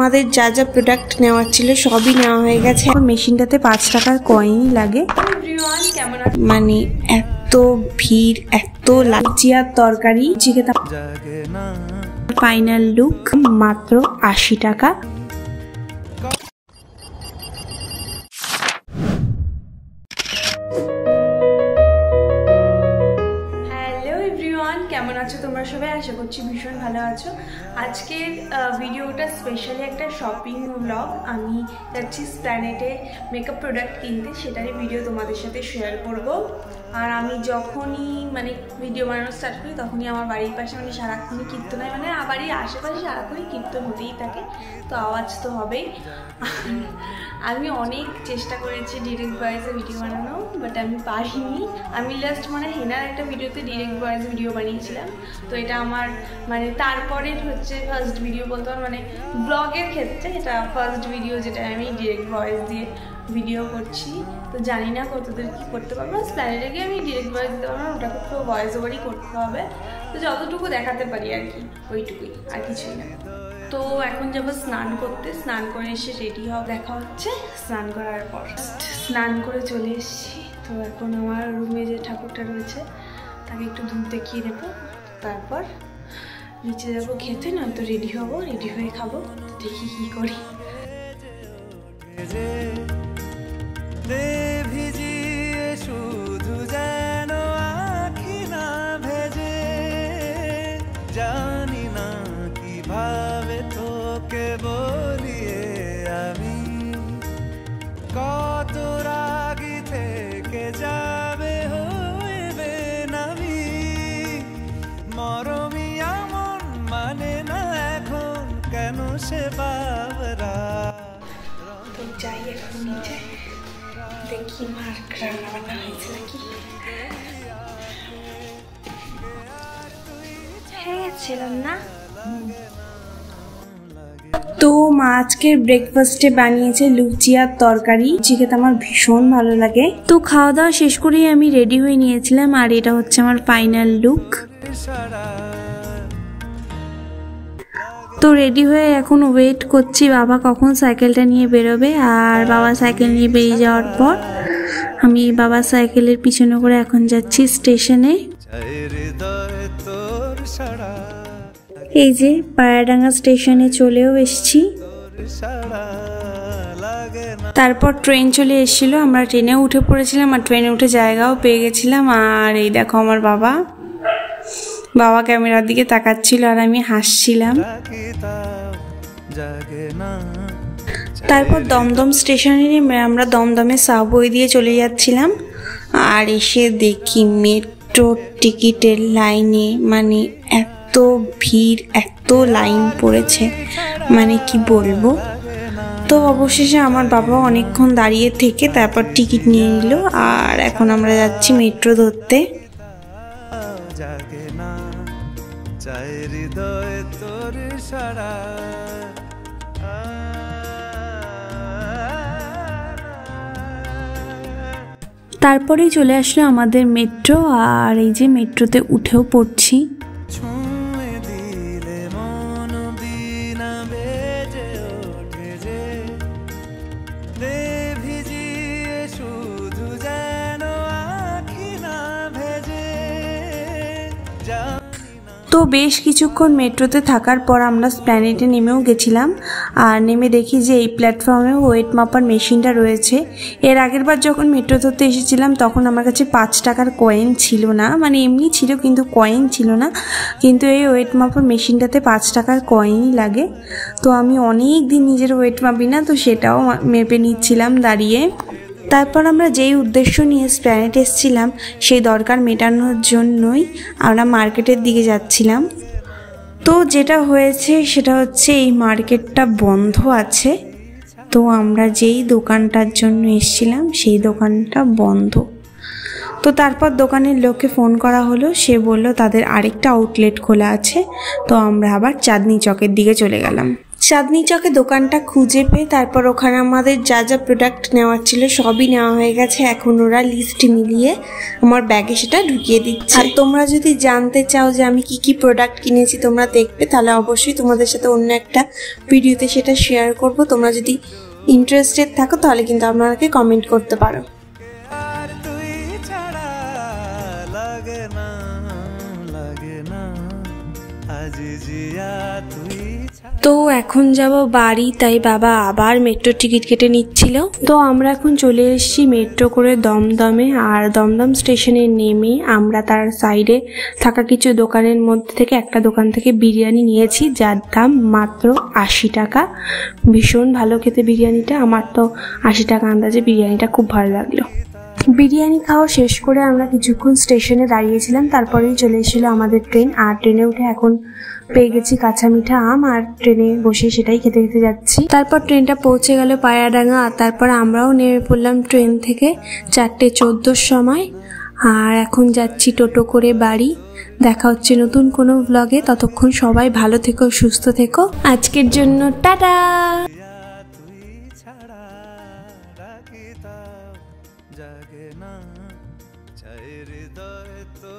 আমাদের যা যা প্রোডাক্ট নেওয়ার ছিল সবই নেওয়া হয়ে গেছে। মেশিনটাতে 5 টাকার কয়েনই লাগে। মানে এত ভিড়, এত লুচি আর তরকারি। ফাইনাল লুক মাত্র 80 টাকা। কেমন আছো তোমরা সবাই? আশা করছি ভীষণ ভালো আছো। আজকের ভিডিওটা স্পেশালি একটা শপিং ব্লগ। আমি যাচ্ছি প্ল্যানেটে মেকআপ প্রোডাক্ট কিনতে, সেটারই ভিডিও তোমাদের সাথে শেয়ার করব। আর আমি যখনই ভিডিও বানানো স্টার্ট করি তখনই আমার বাড়ির পাশে সারাক্ষণই কীর্তন হয়, বাড়ির আশেপাশে সারাক্ষণই কীর্তন হতেই থাকে, তো আওয়াজ তো হবেই। আমি অনেক চেষ্টা করেছি ডিরেক্ট ভয়েসে ভিডিও বানানো, বাট আমি পারিনি। আমি লাস্ট হেনার একটা ভিডিওতে ডিরেক্ট ভয়েস ভিডিও বানিয়েছিলাম, তো এটা আমার তারপরের হচ্ছে ফার্স্ট ভিডিও বলতে পারো, ব্লগের ক্ষেত্রে এটা ফার্স্ট ভিডিও যেটা আমি ডিরেক্ট ভয়েস দিয়ে ভিডিও করছি। তো জানি না কতদূর কী করতে পারবো। প্ল্যানেটে গিয়ে আমি ডিরেক্ট ভয়েস দিতে পারবো না, ওটাকে পুরো ভয়েস ওভারই করতে হবে। তো যতটুকু দেখাতে পারি আর কি, ওইটুকুই, আর কিছুই না। তো এখন যাবো স্নান করতে। স্নান করে এসে রেডি হওয়া, দেখা হচ্ছে স্নান করার পর। স্নান করে চলে এসেছি। তো এখন আমার রুমে যে ঠাকুরটা রয়েছে তাকে একটু ধূপ দেখিয়ে দেবো, তারপর নিচে যাবো খেতে, নয়তো রেডি হবো, রেডি হয়ে খাবো। দেখি কি করি। জানি না কিভাবে তোকে বলিয়ে আমি, কত রাগি থেকে যাবে হইবে নামি, মরমি এমন মানে না এখন কেন সে বাবরা। তো যাই এখন নিচে দেখি মার রান্না বান্না হয়েছে নাকি। তো মা আজকের ব্রেকফাস্টে বানিয়েছে লুচি আর তরকারি। লুচি খেতে আমার ভীষণ ভালো লাগে। তো খাওয়া দাওয়া শেষ করেই আমি রেডি হয়ে নিয়েছিলাম, আর এটা হচ্ছে আমার ফাইনাল লুক। তো রেডি হয়ে এখন ওয়েট করছি বাবা কখন সাইকেলটা নিয়ে বেরোবে। আর বাবা সাইকেল নিয়ে বেরিয়ে যাওয়ার পর আমি বাবার সাইকেলের পিছনে করে এখন যাচ্ছি স্টেশনে। এই যে পায়রাডাঙ্গা স্টেশনে চলেও এসেছি। তারপর ট্রেন চলে এসেছিল, আমরা ট্রেনেও উঠে পড়েছিলাম আর ট্রেনে উঠে জায়গাও পেয়ে গেছিলাম। আর এই দেখো আমার বাবা ক্যামেরার দিকে তাকাচ্ছিল আর আমি হাসছিলাম। তারপর দমদম স্টেশনে নেমে আমরা দমদমে সাবওয়ে দিয়ে চলে যাচ্ছিলাম। আর এসে দেখি মেট্রো টিকিটের লাইনে এত ভিড়, এত লাইন পড়েছে, কি বলবো। তো অবশেষে আমার বাবা অনেকক্ষণ দাঁড়িয়ে থেকে তারপর টিকিট নিয়ে নিল। আর এখন আমরা যাচ্ছি মেট্রো ধরতে। তারপরেই চলে আসলো আমাদের মেট্রো। আর এই যে মেট্রোতে উঠেও পড়ছি। তো বেশ কিছুক্ষণ মেট্রোতে থাকার পর আমরা প্ল্যানেটে নেমেও গেছিলাম। আর নেমে দেখি যে এই প্ল্যাটফর্মে ওয়েট মাপার মেশিনটা রয়েছে। এর আগের বার যখন মেট্রো ধরতে এসেছিলাম তখন আমার কাছে 5 টাকার কয়েন ছিল না, এমনি ছিল কিন্তু কয়েন ছিল না। কিন্তু এই ওয়েট মাপার মেশিনটাতে 5 টাকার কয়েনই লাগে। তো আমি অনেক দিন নিজের ওয়েট মাপি না, তো সেটাও মেপে নিচ্ছিলাম দাঁড়িয়ে। তারপর আমরা যেই উদ্দেশ্য নিয়ে প্ল্যানেট এসেছিলাম সেই দরকার মেটানোর জন্যই আমরা মার্কেটের দিকে যাচ্ছিলাম। তো যেটা হয়েছে সেটা হচ্ছে এই মার্কেটটা বন্ধ আছে। তো আমরা যেই দোকানটার জন্য এসেছিলাম সেই দোকানটা বন্ধ। তো তারপর দোকানের লোককে ফোন করা হলো, সে বলল তাদের আরেকটা আউটলেট খোলা আছে। তো আমরা আবার চাঁদনি চকের দিকে চলে গেলাম। চাঁদনি চকে দোকানটা খুঁজে পেয়ে তারপর ওখানে আমাদের যা যা প্রোডাক্ট নেওয়ার ছিল সবই নেওয়া হয়ে গেছে। এখন ওরা লিস্ট মিলিয়ে আমার ব্যাগে সেটা ঢুকিয়ে দিচ্ছে। আর তোমরা যদি জানতে চাও যে আমি কি কি প্রোডাক্ট কিনেছি তোমরা দেখবে, তাহলে অবশ্যই তোমাদের সাথে অন্য একটা ভিডিওতে সেটা শেয়ার করব। তোমরা যদি ইন্টারেস্টেড থাকো তাহলে কিন্তু আমাকে কমেন্ট করতে পারো। তো এখন যাব বাড়ি, তাই বাবা আবার মেট্রো টিকিট কেটে নিচ্ছিল। তো আমরা এখন চলে এসেছি মেট্রো করে দমদমে। আর দমদম স্টেশনে নেমে আমরা তার সাইডে থাকা কিছু দোকানের মধ্যে থেকে একটা দোকান থেকে বিরিয়ানি নিয়েছি, যার দাম মাত্র 80 টাকা। ভীষণ ভালো খেতে বিরিয়ানিটা, আমার তো 80 টাকা আন্দাজে বিরিয়ানিটা খুব ভালো লাগলো। বিরিয়ানি খাওয়া শেষ করে আমরা কিছুক্ষণ স্টেশনে দাঁড়িয়েছিলাম, তারপরেই চলে এসেছিলো আমাদের ট্রেন। আর ট্রেনে উঠে এখন পেয়ে গেছি কাঁচা মিঠা আম, আর ট্রেনে বসে সেটাই খেতে খেতে যাচ্ছি। তারপর ট্রেনটা পৌঁছে গেল পায়রাডাঙ্গা, আর তারপর আমরাও নেমে পড়লাম ট্রেন থেকে 4:14 সময়। আর এখন যাচ্ছি টোটো করে বাড়ি। দেখা হচ্ছে নতুন কোনো ব্লগে। ততক্ষণ সবাই ভালো থেকো, সুস্থ থেকো। আজকের জন্য টাটা। জাগে না চাই হৃদয় তো।